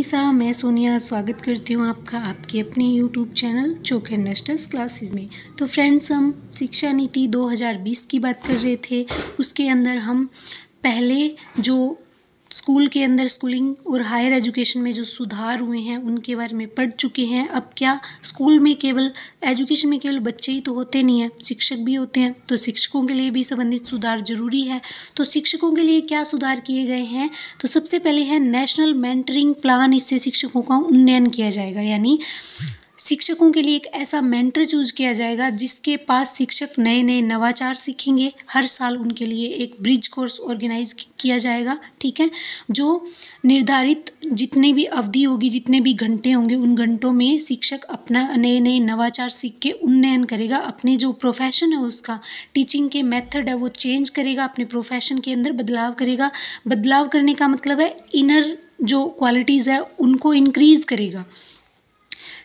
सा मैं सोनिया स्वागत करती हूँ आपका आपके अपने YouTube channel chalk and dusters classes में। तो फ्रेंड्स, हम शिक्षा नीति 2020 की बात कर रहे थे। उसके अंदर हम पहले जो स्कूल के अंदर स्कूलिंग और हायर एजुकेशन में जो सुधार हुए हैं उनके बारे में पढ़ चुके हैं। अब क्या स्कूल में केवल एजुकेशन में केवल बच्चे ही तो होते नहीं हैं, शिक्षक भी होते हैं। तो शिक्षकों के लिए भी संबंधित सुधार जरूरी है। तो शिक्षकों के लिए क्या सुधार किए गए हैं? तो सबसे पहले है नेशनल मेंटरिंग प्लान। इससे शिक्षकों का उन्नयन किया जाएगा, यानी शिक्षकों के लिए एक ऐसा मेंटर चूज किया जाएगा जिसके पास शिक्षक नए नए नवाचार सीखेंगे। हर साल उनके लिए एक ब्रिज कोर्स ऑर्गेनाइज किया जाएगा, ठीक है, जो निर्धारित जितनी भी अवधि होगी, जितने भी घंटे होंगे, उन घंटों में शिक्षक अपना नए नए नवाचार सीख के उन्नयन करेगा। अपने जो प्रोफेशन है उसका टीचिंग के मेथड है वो चेंज करेगा, अपने प्रोफेशन के अंदर बदलाव करेगा। बदलाव करने का मतलब है इनर जो क्वालिटीज़ है उनको इंक्रीज करेगा।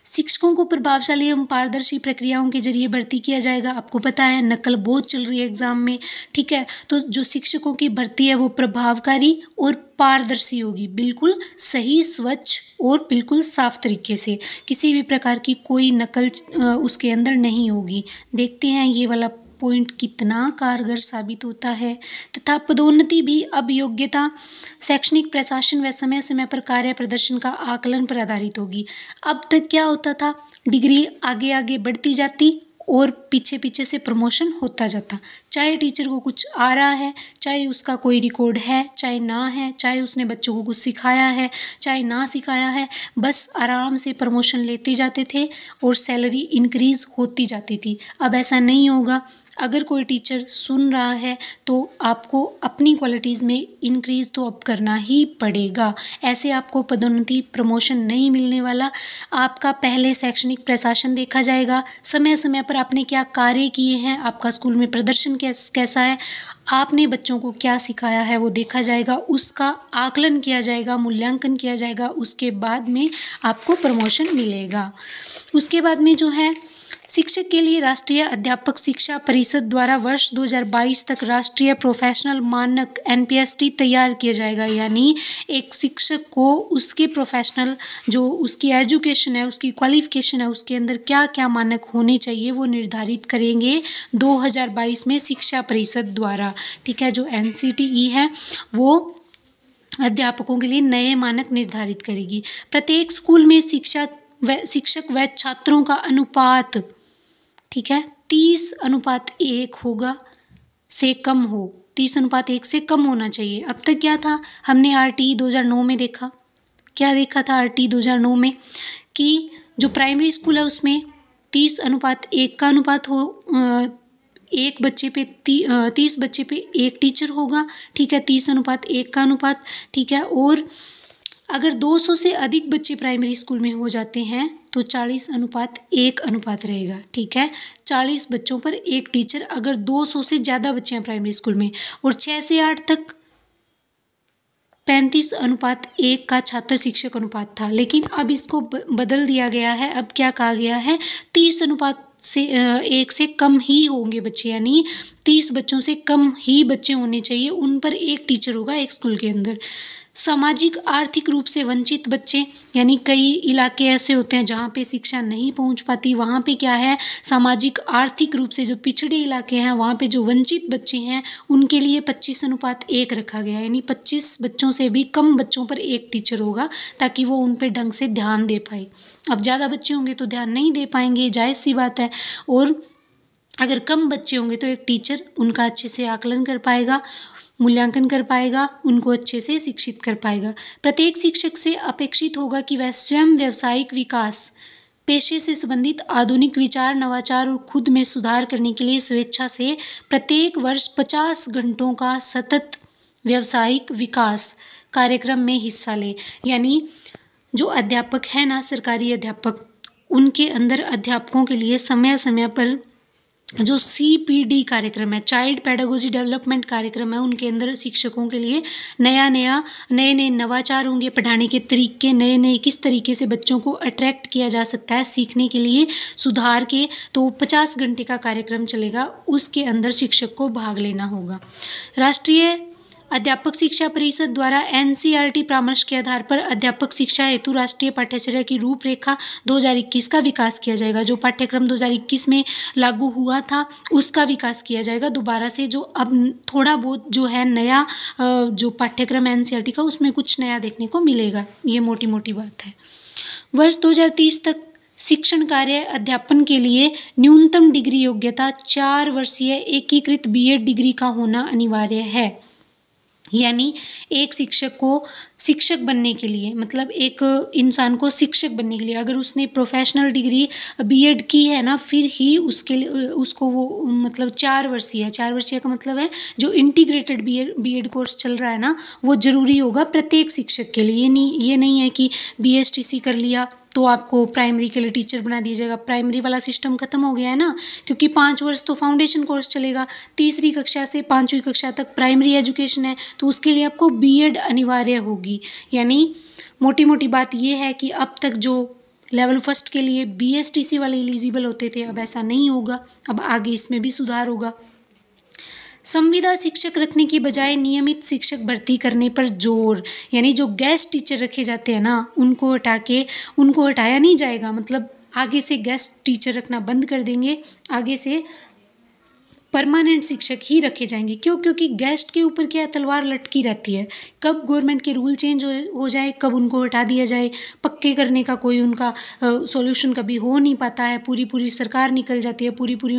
शिक्षकों को प्रभावशाली एवं पारदर्शी प्रक्रियाओं के जरिए भर्ती किया जाएगा। आपको पता है नकल बहुत चल रही है एग्जाम में, ठीक है। तो जो शिक्षकों की भर्ती है वो प्रभावकारी और पारदर्शी होगी, बिल्कुल सही, स्वच्छ और बिल्कुल साफ तरीके से। किसी भी प्रकार की कोई नकल उसके अंदर नहीं होगी। देखते हैं ये वाला पॉइंट कितना कारगर साबित होता है। तथा पदोन्नति भी अब योग्यता, शैक्षणिक प्रशासन व समय समय पर कार्य प्रदर्शन का आकलन पर आधारित होगी। अब तक क्या होता था, डिग्री आगे आगे बढ़ती जाती और पीछे पीछे से प्रमोशन होता जाता। चाहे टीचर को कुछ आ रहा है, चाहे उसका कोई रिकॉर्ड है, चाहे ना है, चाहे उसने बच्चों को कुछ सिखाया है, चाहे ना सिखाया है, बस आराम से प्रमोशन लेते जाते थे और सैलरी इंक्रीज होती जाती थी। अब ऐसा नहीं होगा। अगर कोई टीचर सुन रहा है तो आपको अपनी क्वालिटीज़ में इंक्रीज तो अब करना ही पड़ेगा। ऐसे आपको पदोन्नति, प्रमोशन नहीं मिलने वाला। आपका पहले शैक्षणिक प्रशासन देखा जाएगा, समय समय पर आपने क्या कार्य किए हैं, आपका स्कूल में प्रदर्शन कैसा है, आपने बच्चों को क्या सिखाया है वो देखा जाएगा, उसका आकलन किया जाएगा, मूल्यांकन किया जाएगा। उसके बाद में आपको प्रमोशन मिलेगा। उसके बाद में जो है शिक्षक के लिए राष्ट्रीय अध्यापक शिक्षा परिषद द्वारा वर्ष 2022 तक राष्ट्रीय प्रोफेशनल मानक NPST तैयार किया जाएगा। यानी एक शिक्षक को उसके प्रोफेशनल जो उसकी एजुकेशन है, उसकी क्वालिफिकेशन है, उसके अंदर क्या क्या मानक होने चाहिए वो निर्धारित करेंगे 2022 में शिक्षा परिषद द्वारा, ठीक है। जो NCTE है वो अध्यापकों के लिए नए मानक निर्धारित करेगी। प्रत्येक स्कूल में शिक्षक व छात्रों का अनुपात, ठीक है, 30:1 होगा, से कम हो, 30:1 से कम होना चाहिए। अब तक क्या था, हमने RTE 2009 में देखा, क्या देखा था RTE 2009 में कि जो प्राइमरी स्कूल है उसमें 30:1 का अनुपात हो, 30 बच्चे पे एक टीचर होगा, ठीक है, 30:1 का अनुपात, ठीक है। और अगर 200 से अधिक बच्चे प्राइमरी स्कूल में हो जाते हैं तो 40:1 अनुपात रहेगा, ठीक है। 40 बच्चों पर एक टीचर अगर 200 से ज़्यादा बच्चे हैं प्राइमरी स्कूल में। और 6 से 8 तक 35:1 का छात्र शिक्षक अनुपात था, लेकिन अब इसको बदल दिया गया है। अब क्या कहा गया है, 30:1 से कम ही होंगे बच्चे, यानी 30 बच्चों से कम ही बच्चे होने चाहिए, उन पर एक टीचर होगा एक स्कूल के अंदर। सामाजिक आर्थिक रूप से वंचित बच्चे, यानी कई इलाके ऐसे होते हैं जहाँ पे शिक्षा नहीं पहुँच पाती, वहाँ पे क्या है, सामाजिक आर्थिक रूप से जो पिछड़े इलाके हैं वहाँ पे जो वंचित बच्चे हैं उनके लिए 25:1 रखा गया, यानी 25 बच्चों से भी कम बच्चों पर एक टीचर होगा ताकि वो उन पर ढंग से ध्यान दे पाए। अब ज़्यादा बच्चे होंगे तो ध्यान नहीं दे पाएंगे, जायज़ सी बात है। और अगर कम बच्चे होंगे तो एक टीचर उनका अच्छे से आकलन कर पाएगा, मूल्यांकन कर पाएगा, उनको अच्छे से शिक्षित कर पाएगा। प्रत्येक शिक्षक से अपेक्षित होगा कि वह स्वयं व्यावसायिक विकास, पेशे से संबंधित आधुनिक विचार, नवाचार और खुद में सुधार करने के लिए स्वेच्छा से प्रत्येक वर्ष 50 घंटों का सतत व्यावसायिक विकास कार्यक्रम में हिस्सा ले। यानी जो अध्यापक है ना, सरकारी अध्यापक, उनके अंदर अध्यापकों के लिए समय समय पर जो CPD कार्यक्रम है, चाइल्ड पेडागोजी डेवलपमेंट कार्यक्रम है, उनके अंदर शिक्षकों के लिए नए नए नवाचार होंगे, पढ़ाने के तरीके नए नए, किस तरीके से बच्चों को अट्रैक्ट किया जा सकता है सीखने के लिए, सुधार के। तो 50 घंटे का कार्यक्रम चलेगा, उसके अंदर शिक्षक को भाग लेना होगा। राष्ट्रीय अध्यापक शिक्षा परिषद द्वारा एनसीईआरटी परामर्श के आधार पर अध्यापक शिक्षा हेतु राष्ट्रीय पाठ्यचर्या की रूपरेखा 2021 का विकास किया जाएगा। जो पाठ्यक्रम 2021 में लागू हुआ था उसका विकास किया जाएगा दोबारा से। जो अब थोड़ा बहुत जो है नया जो पाठ्यक्रम एनसीईआरटी का उसमें कुछ नया देखने को मिलेगा, ये मोटी मोटी बात है। वर्ष 2030 तक शिक्षण कार्य अध्यापन के लिए न्यूनतम डिग्री योग्यता 4 वर्षीय एकीकृत बीएड डिग्री का होना अनिवार्य है। यानी एक शिक्षक को शिक्षक बनने के लिए, मतलब एक इंसान को शिक्षक बनने के लिए अगर उसने प्रोफेशनल डिग्री बीएड की है ना, फिर ही उसके लिए उसको वो मतलब 4 वर्षीय का मतलब है जो इंटीग्रेटेड बीएड कोर्स चल रहा है ना, वो ज़रूरी होगा प्रत्येक शिक्षक के लिए। ये नहीं है कि बीएसटीसी कर लिया तो आपको प्राइमरी के लिए टीचर बना दिया जाएगा। प्राइमरी वाला सिस्टम खत्म हो गया है ना, क्योंकि 5 वर्ष तो फाउंडेशन कोर्स चलेगा, 3री कक्षा से 5वीं कक्षा तक प्राइमरी एजुकेशन है, तो उसके लिए आपको बीएड अनिवार्य होगी। यानी मोटी मोटी बात ये है कि अब तक जो लेवल फर्स्ट के लिए बीएसटीसी वाले एलिजिबल होते थे, अब ऐसा नहीं होगा, अब आगे इसमें भी सुधार होगा। संविदा शिक्षक रखने की बजाय नियमित शिक्षक भर्ती करने पर जोर, यानी जो गेस्ट टीचर रखे जाते हैं ना उनको हटाया नहीं जाएगा, मतलब आगे से गेस्ट टीचर रखना बंद कर देंगे, आगे से परमानेंट शिक्षक ही रखे जाएंगे। क्यों? क्योंकि गेस्ट के ऊपर क्या तलवार लटकी रहती है, कब गवर्नमेंट के रूल चेंज हो जाए, कब उनको हटा दिया जाए, पक्के करने का कोई उनका सॉल्यूशन कभी हो नहीं पाता है। पूरी सरकार निकल जाती है, पूरी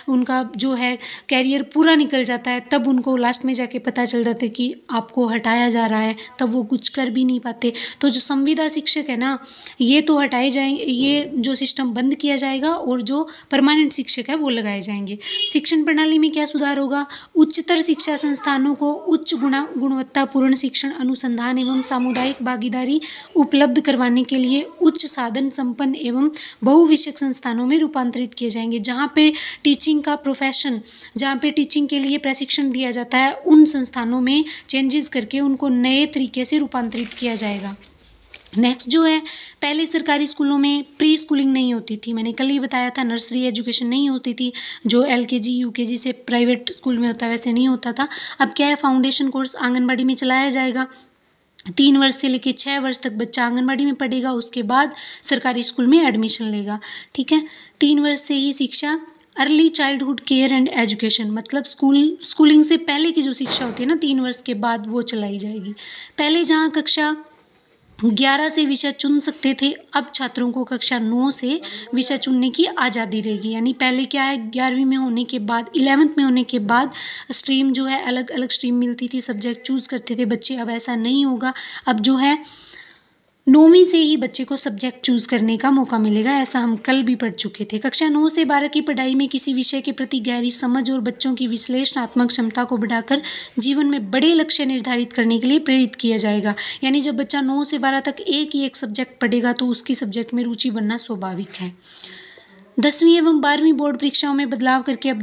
उनका जो है कैरियर पूरा निकल जाता है, तब उनको लास्ट में जाके पता चल जाता है कि आपको हटाया जा रहा है, तब वो कुछ कर भी नहीं पाते। तो जो संविदा शिक्षक है ना, ये तो हटाए जाएंगे, ये जो सिस्टम बंद किया जाएगा और जो परमानेंट शिक्षक है वो लगाए जाएंगे। शिक्षण प्रणाली में क्या सुधार होगा? उच्चतर शिक्षा संस्थानों को उच्च गुणवत्तापूर्ण शिक्षण अनुसंधान एवं सामुदायिक भागीदारी उपलब्ध करवाने के लिए उच्च साधन संपन्न एवं बहुविषयक संस्थानों में रूपांतरित किए जाएंगे। जहाँ पे टीचिंग का प्रोफेशन, जहाँ पे टीचिंग के लिए प्रशिक्षण दिया जाता है, उन संस्थानों में चेंजेस करके उनको नए तरीके से रूपांतरित किया जाएगा। नेक्स्ट जो है, पहले सरकारी स्कूलों में प्री स्कूलिंग नहीं होती थी, मैंने कल ही बताया था, नर्सरी एजुकेशन नहीं होती थी, जो एलकेजी यूकेजी से प्राइवेट स्कूल में होता है वैसे नहीं होता था। अब क्या है, फाउंडेशन कोर्स आंगनबाड़ी में चलाया जाएगा। 3 वर्ष से लेकर 6 वर्ष तक बच्चा आंगनबाड़ी में पढ़ेगा, उसके बाद सरकारी स्कूल में एडमिशन लेगा। ठीक है, 3 वर्ष से ही शिक्षा early childhood care and education, मतलब स्कूलिंग से पहले की जो शिक्षा होती है ना 3 वर्ष के बाद, वो चलाई जाएगी। पहले जहाँ कक्षा 11 से विषय चुन सकते थे, अब छात्रों को कक्षा 9 से विषय चुनने की आज़ादी रहेगी। यानी पहले क्या है, 11वीं में होने के बाद, 11th में होने के बाद स्ट्रीम जो है अलग अलग स्ट्रीम मिलती थी, सब्जेक्ट चूज़ करते थे बच्चे। अब ऐसा नहीं होगा, अब जो है 9वीं से ही बच्चे को सब्जेक्ट चूज़ करने का मौका मिलेगा। ऐसा हम कल भी पढ़ चुके थे। कक्षा 9 से 12 की पढ़ाई में किसी विषय के प्रति गहरी समझ और बच्चों की विश्लेषणात्मक क्षमता को बढ़ाकर जीवन में बड़े लक्ष्य निर्धारित करने के लिए प्रेरित किया जाएगा। यानी जब बच्चा 9 से 12 तक एक ही एक सब्जेक्ट पढ़ेगा तो उसकी सब्जेक्ट में रुचि बनना स्वाभाविक है। 10वीं एवं 12वीं बोर्ड परीक्षाओं में बदलाव करके अब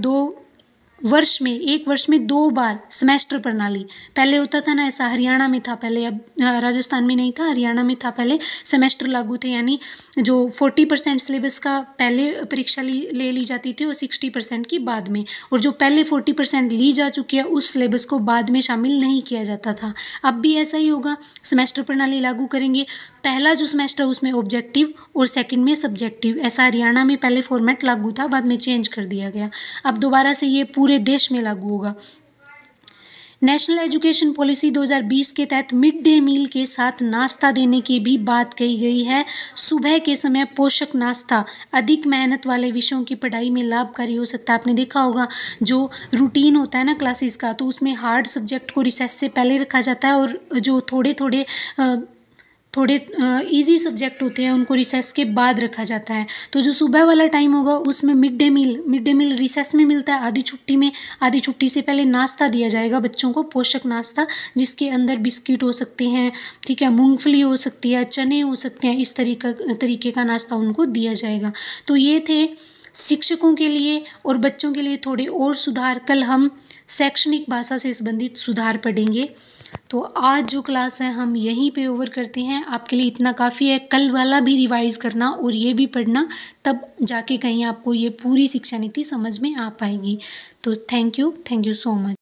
1 वर्ष में 2 बार सेमेस्टर प्रणाली, पहले होता था ना ऐसा, हरियाणा में था पहले, अब राजस्थान में नहीं था, हरियाणा में था पहले, सेमेस्टर लागू थे। यानी जो 40% सिलेबस का पहले परीक्षा ले ली जाती थी और 60% की बाद में, और जो पहले 40% ली जा चुकी है उस सिलेबस को बाद में शामिल नहीं किया जाता था। अब भी ऐसा ही होगा, सेमेस्टर प्रणाली लागू करेंगे। पहला जो सेमेस्टर उसमें ऑब्जेक्टिव और सेकंड में सब्जेक्टिव, ऐसा हरियाणा में पहले फॉर्मेट लागू था, बाद में चेंज कर दिया गया। अब दोबारा से ये पूरे देश में लागू होगा। नेशनल एजुकेशन पॉलिसी 2020 के तहत मिड डे मील के साथ नाश्ता देने की भी बात कही गई है। सुबह के समय पोषक नाश्ता अधिक मेहनत वाले विषयों की पढ़ाई में लाभकारी हो सकता है। आपने देखा होगा जो रूटीन होता है ना क्लासेस का, तो उसमें हार्ड सब्जेक्ट को रिसेस से पहले रखा जाता है और जो थोड़े इजी सब्जेक्ट होते हैं उनको रिसेस के बाद रखा जाता है। तो जो सुबह वाला टाइम होगा उसमें मिड डे मील रिसेस में मिलता है, आधी छुट्टी से पहले नाश्ता दिया जाएगा बच्चों को, पोषक नाश्ता, जिसके अंदर बिस्किट हो सकते हैं, ठीक है, मूंगफली हो सकती है, चने हो सकते हैं, इस तरीके का नाश्ता उनको दिया जाएगा। तो ये थे शिक्षकों के लिए और बच्चों के लिए थोड़े और सुधार। कल हम शैक्षणिक भाषा से संबंधित सुधार पढ़ेंगे। तो आज जो क्लास है हम यहीं पे ओवर करते हैं। आपके लिए इतना काफ़ी है, कल वाला भी रिवाइज़ करना और ये भी पढ़ना, तब जाके कहीं आपको ये पूरी शिक्षा नीति समझ में आ पाएगी। तो थैंक यू सो मच।